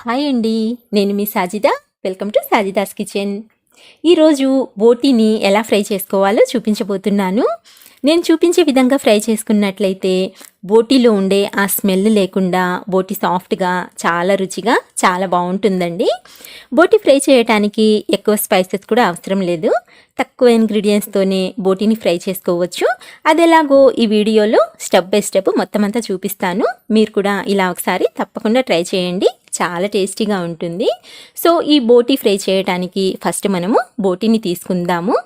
Hi అండి. నేను మీ Sajida. Welcome to Sajida's kitchen. ఈరోజు బోటీని ఎలా ఫ్రై చేసుకోవాలో చూపించబోతున్నాను. నేను చూపించే విధంగా ఫ్రై చేసుకున్నట్లయితే బోటీలో ఉండే ఆ స్మెల్ లేకుండా బోటీ సాఫ్ట్గా చాలా రుచిగా చాలా బాగుంటుందండి. బోటీ ఫ్రై చేయడానికి ఎక్కువ స్పైసెస్ కూడా అవసరం లేదు. తక్కువ ఇంగ్రీడియంట్స్తోనే బోటీని ఫ్రై చేసుకోవచ్చు. అది ఎలాగో ఈ వీడియోలో స్టెప్ బై స్టెప్ మొత్తం అంతా చూపిస్తాను. మీరు కూడా ఇలా ఒకసారి తప్పకుండా ట్రై చేయండి. చాలా టేస్టీగా ఉంటుంది. సో ఈ బోటీ ఫ్రై చేయడానికి ఫస్ట్ మనము బోటీని తీసుకుందాము.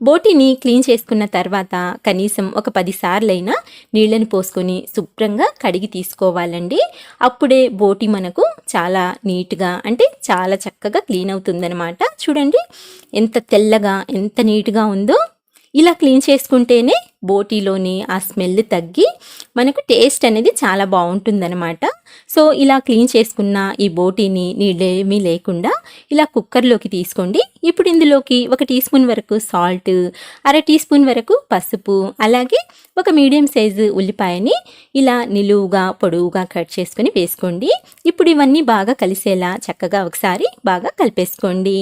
బోటీని క్లీన్ చేసుకున్న తర్వాత కనీసం ఒక 10 సార్లైనా నీళ్ళని పోసుకొని శుభ్రంగా కడిగి తీసుకోవాలండి. అప్పుడే బోటీ మనకు చాలా నీట్గా అంటే చాలా చక్కగా క్లీన్ అవుతుందన్నమాట. చూడండి ఎంత తెల్లగా ఎంత నీట్గా ఉందో. ఇలా క్లీన్ చేసుకుంటేనే బోటీలోని ఆ స్మెల్ తగ్గి మనకు టేస్ట్ అనేది చాలా బాగుంటుందన్నమాట. సో ఇలా క్లీన్ చేసుకున్న ఈ బోటీని నీళ్ళేమీ లేకుండా ఇలా కుక్కర్లోకి తీసుకోండి. ఇప్పుడు ఇందులోకి 1 టీ స్పూన్ వరకు సాల్ట్, అర టీ స్పూన్ వరకు పసుపు, అలాగే ఒక మీడియం సైజు ఉల్లిపాయని ఇలా నిలువుగా పొడవుగా కట్ చేసుకొని వేసుకోండి. ఇప్పుడు ఇవన్నీ బాగా కలిసేలా చక్కగా ఒకసారి బాగా కలిపేసుకోండి.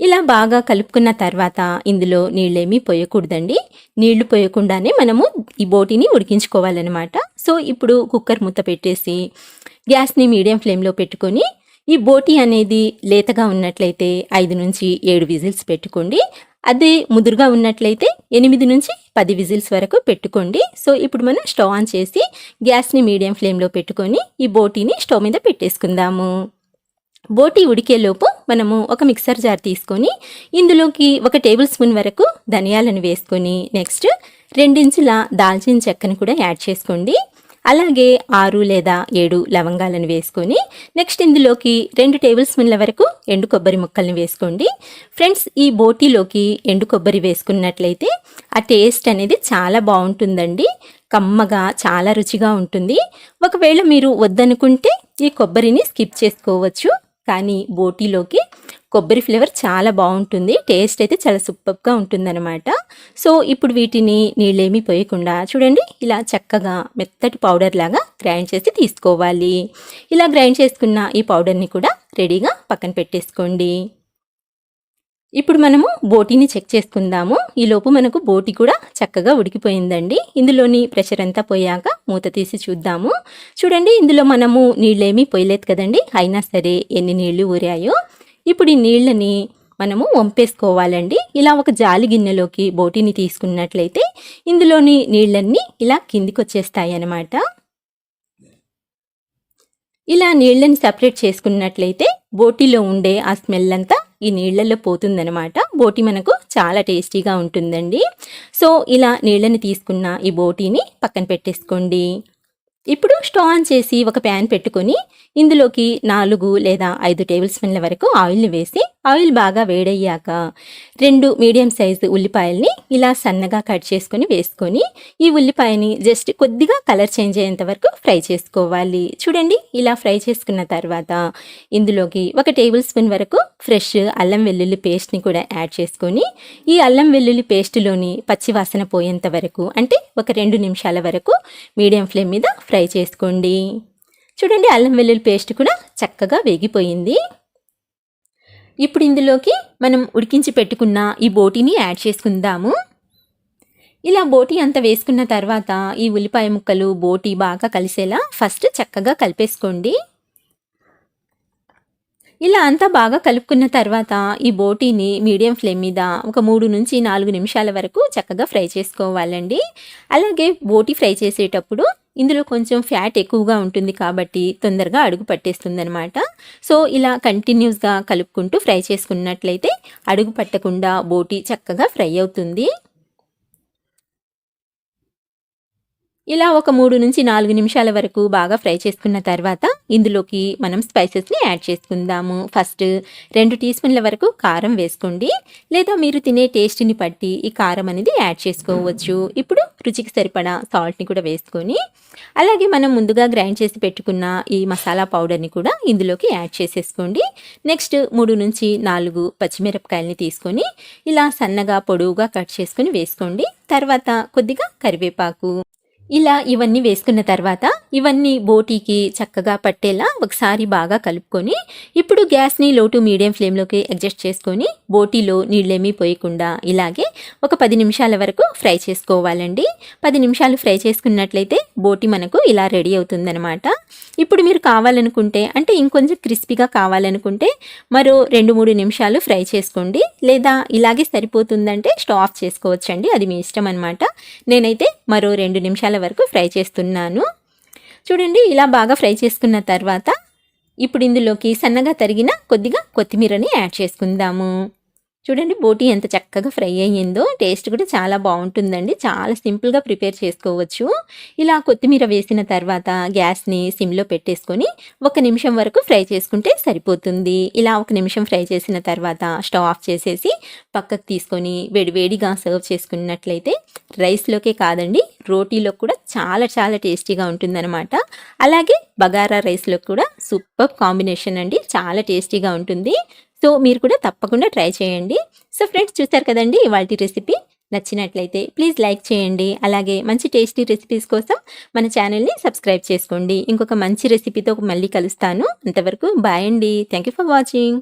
ఇలా బాగా కలుపుకున్న తర్వాత ఇందులో నీళ్ళేమీ పోయకూడదండి. నీళ్లు పోయకుండానే మనము ఈ బోటీని ఉడికించుకోవాలన్నమాట. సో ఇప్పుడు కుక్కర్ మూత పెట్టేసి గ్యాస్ని మీడియం ఫ్లేమ్లో పెట్టుకొని ఈ బోటీ అనేది లేతగా ఉన్నట్లయితే 5 నుంచి 7 విజిల్స్ పెట్టుకోండి. అదే ముదురుగా ఉన్నట్లయితే 8 నుంచి 10 విజిల్స్ వరకు పెట్టుకోండి. సో ఇప్పుడు మనం స్టవ్ ఆన్ చేసి గ్యాస్ని మీడియం ఫ్లేమ్లో పెట్టుకొని ఈ బోటీని స్టవ్ మీద పెట్టేసుకుందాము. బోటీ ఉడికేలోపు మనము ఒక మిక్సర్ జార్ తీసుకొని ఇందులోకి 1 టేబుల్ స్పూన్ వరకు ధనియాలను వేసుకొని నెక్స్ట్ 2 ఇంచుల దాల్చిన చెక్కను కూడా యాడ్ చేసుకోండి. అలాగే 6 లేదా 7 లవంగాలను వేసుకొని నెక్స్ట్ ఇందులోకి 2 టేబుల్ స్పూన్ల వరకు ఎండు కొబ్బరి ముక్కల్ని వేసుకోండి. ఫ్రెండ్స్, ఈ బోటీలోకి ఎండు కొబ్బరి వేసుకున్నట్లయితే ఆ టేస్ట్ అనేది చాలా బాగుంటుందండి. కమ్మగా చాలా రుచిగా ఉంటుంది. ఒకవేళ మీరు వద్దనుకుంటే ఈ కొబ్బరిని స్కిప్ చేసుకోవచ్చు. కానీ బోటీలోకి కొబ్బరి ఫ్లేవర్ చాలా బాగుంటుంది. టేస్ట్ అయితే చాలా సూపర్గా ఉంటుందన్నమాట. సో ఇప్పుడు వీటిని నీళ్ళేమీ పోయకుండా చూడండి ఇలా చక్కగా మెత్తటి పౌడర్ లాగా గ్రైండ్ చేసి తీసుకోవాలి. ఇలా గ్రైండ్ చేసుకున్న ఈ పౌడర్ని కూడా రెడీగా పక్కన పెట్టేసుకోండి. ఇప్పుడు మనము బోటీని చెక్ చేసుకుందాము. ఈలోపు మనకు బోటీ కూడా చక్కగా ఉడికిపోయిందండి. ఇందులోని ప్రెషర్ అంతా పోయాక మూత తీసి చూద్దాము. చూడండి ఇందులో మనము నీళ్ళేమీ పోయలేదు కదండి, అయినా సరే ఎన్ని నీళ్లు ఊరాయో. ఇప్పుడు ఈ నీళ్ళని మనము వంపేసుకోవాలండి. ఇలా ఒక జాలి గిన్నెలోకి బోటీని తీసుకున్నట్లయితే ఇందులోని నీళ్ళన్నీ ఇలా కిందికి వచ్చేస్తాయి అన్నమాట. ఇలా నీళ్ళని సపరేట్ చేసుకున్నట్లయితే బోటీలో ఉండే ఆ స్మెల్ అంతా ఈ నీళ్ళల్లో పోతుందనమాట. బోటీ మనకు చాలా టేస్టీగా ఉంటుందండి. సో ఇలా నీళ్ళని తీసుకున్న ఈ బోటీని పక్కన పెట్టేసుకోండి. ఇప్పుడు స్టవ్ ఆన్ చేసి ఒక ప్యాన్ పెట్టుకొని ఇందులోకి 4 లేదా 5 టేబుల్ స్పూన్ల వరకు ఆయిల్ని వేసి ఆయిల్ బాగా వేడయ్యాక 2 మీడియం సైజు ఉల్లిపాయల్ని ఇలా సన్నగా కట్ చేసుకొని వేసుకొని ఈ ఉల్లిపాయని జస్ట్ కొద్దిగా కలర్ చేంజ్ అయ్యేంత వరకు ఫ్రై చేసుకోవాలి. చూడండి ఇలా ఫ్రై చేసుకున్న తర్వాత ఇందులోకి 1 టేబుల్ స్పూన్ వరకు ఫ్రెష్ అల్లం వెల్లుల్లి పేస్ట్ని కూడా యాడ్ చేసుకొని ఈ అల్లం వెల్లుల్లి పేస్ట్లోని పచ్చి వాసన పోయేంత వరకు అంటే ఒక 2 నిమిషాల వరకు మీడియం ఫ్లేమ్ మీద ఫ్రై చేసుకోండి. చూడండి అల్లం వెల్లుల్లి పేస్ట్ కూడా చక్కగా వేగిపోయింది. ఇప్పుడు ఇందులోకి మనం ఉడికించి పెట్టుకున్న ఈ బోటీని యాడ్ చేసుకుందాము. ఇలా బోటీ అంతా వేసుకున్న తర్వాత ఈ ఉల్లిపాయ ముక్కలు బోటీ బాగా కలిసేలా ఫస్ట్ చక్కగా కలిపేసుకోండి. ఇలా అంతా బాగా కలుపుకున్న తర్వాత ఈ బోటీని మీడియం ఫ్లేమ్ మీద ఒక 3 నుంచి 4 నిమిషాల వరకు చక్కగా ఫ్రై చేసుకోవాలండి. అలాగే బోటీ ఫ్రై చేసేటప్పుడు ఇందులో కొంచెం ఫ్యాట్ ఎక్కువగా ఉంటుంది కాబట్టి తొందరగా అడుగు పట్టేస్తుంది అనమాట. సో ఇలా కంటిన్యూస్గా కలుపుకుంటూ ఫ్రై చేసుకున్నట్లయితే అడుగు పట్టకుండా బోటీ చక్కగా ఫ్రై అవుతుంది. ఇలా ఒక 3 నుంచి 4 నిమిషాల వరకు బాగా ఫ్రై చేసుకున్న తర్వాత ఇందులోకి మనం స్పైసెస్ని యాడ్ చేసుకుందాము. ఫస్ట్ 2 టీ స్పూన్ల వరకు కారం వేసుకోండి, లేదా మీరు తినే టేస్ట్ని బట్టి ఈ కారం అనేది యాడ్ చేసుకోవచ్చు. ఇప్పుడు రుచికి సరిపడా సాల్ట్ని కూడా వేసుకొని అలాగే మనం ముందుగా గ్రైండ్ చేసి పెట్టుకున్న ఈ మసాలా పౌడర్ని కూడా ఇందులోకి యాడ్ చేసేసుకోండి. నెక్స్ట్ 3 నుంచి 4 పచ్చిమిరపకాయలని తీసుకొని ఇలా సన్నగా పొడవుగా కట్ చేసుకొని వేసుకోండి. తర్వాత కొద్దిగా కరివేపాకు, ఇలా ఇవన్నీ వేసుకున్న తర్వాత ఇవన్నీ బోటీకి చక్కగా పట్టేలా ఒకసారి బాగా కలుపుకొని ఇప్పుడు గ్యాస్ని లో టు మీడియం ఫ్లేమ్లోకి అడ్జస్ట్ చేసుకొని బోటీలో నీళ్ళేమీ పోయకుండా ఇలాగే ఒక 10 నిమిషాల వరకు ఫ్రై చేసుకోవాలండి. 10 నిమిషాలు ఫ్రై చేసుకున్నట్లయితే బోటీ మనకు ఇలా రెడీ అవుతుందన్నమాట. ఇప్పుడు మీరు కావాలనుకుంటే అంటే ఇంకొంచెం క్రిస్పీగా కావాలనుకుంటే మరో 2-3 నిమిషాలు ఫ్రై చేసుకోండి, లేదా ఇలాగే సరిపోతుందంటే స్టవ్ ఆఫ్ చేసుకోవచ్చండి, అది మీ ఇష్టం అనమాట. నేనైతే మరో 2 నిమిషాల వరకు ఫ్రై చేస్తున్నాను. చూడండి ఇలా బాగా ఫ్రై చేసుకున్న తర్వాత ఇప్పుడు ఇందులోకి సన్నగా తరిగిన కొద్దిగా కొత్తిమీరని యాడ్ చేసుకుందాము. చూడండి బోటీ ఎంత చక్కగా ఫ్రై అయ్యిందో, టేస్ట్ కూడా చాలా బాగుంటుందండి. చాలా సింపుల్గా ప్రిపేర్ చేసుకోవచ్చు. ఇలా కొత్తిమీర వేసిన తర్వాత గ్యాస్ని సిమ్లో పెట్టేసుకొని 1 నిమిషం వరకు ఫ్రై చేసుకుంటే సరిపోతుంది. ఇలా 1 నిమిషం ఫ్రై చేసిన తర్వాత స్టవ్ ఆఫ్ చేసేసి పక్కకు తీసుకొని వేడివేడిగా సర్వ్ చేసుకున్నట్లయితే రైస్లోకే కాదండి రోటీలో కూడా చాలా చాలా టేస్టీగా ఉంటుందన్నమాట. అలాగే బగారా రైస్లో కూడా సూపర్ కాంబినేషన్ అండి, చాలా టేస్టీగా ఉంటుంది. సో మీరు కూడా తప్పకుండా ట్రై చేయండి. సో ఫ్రెండ్స్ చూస్తారు కదండి ఇవాల్టి రెసిపీ. నచ్చినట్లయితే ప్లీజ్ లైక్ చేయండి. అలాగే మంచి టేస్టీ రెసిపీస్ కోసం మన ఛానల్ని సబ్స్క్రైబ్ చేసుకోండి. ఇంకొక మంచి రెసిపీతో మళ్ళీ కలుస్తాను. అంతవరకు బాయ్ అండి. Thank you for watching.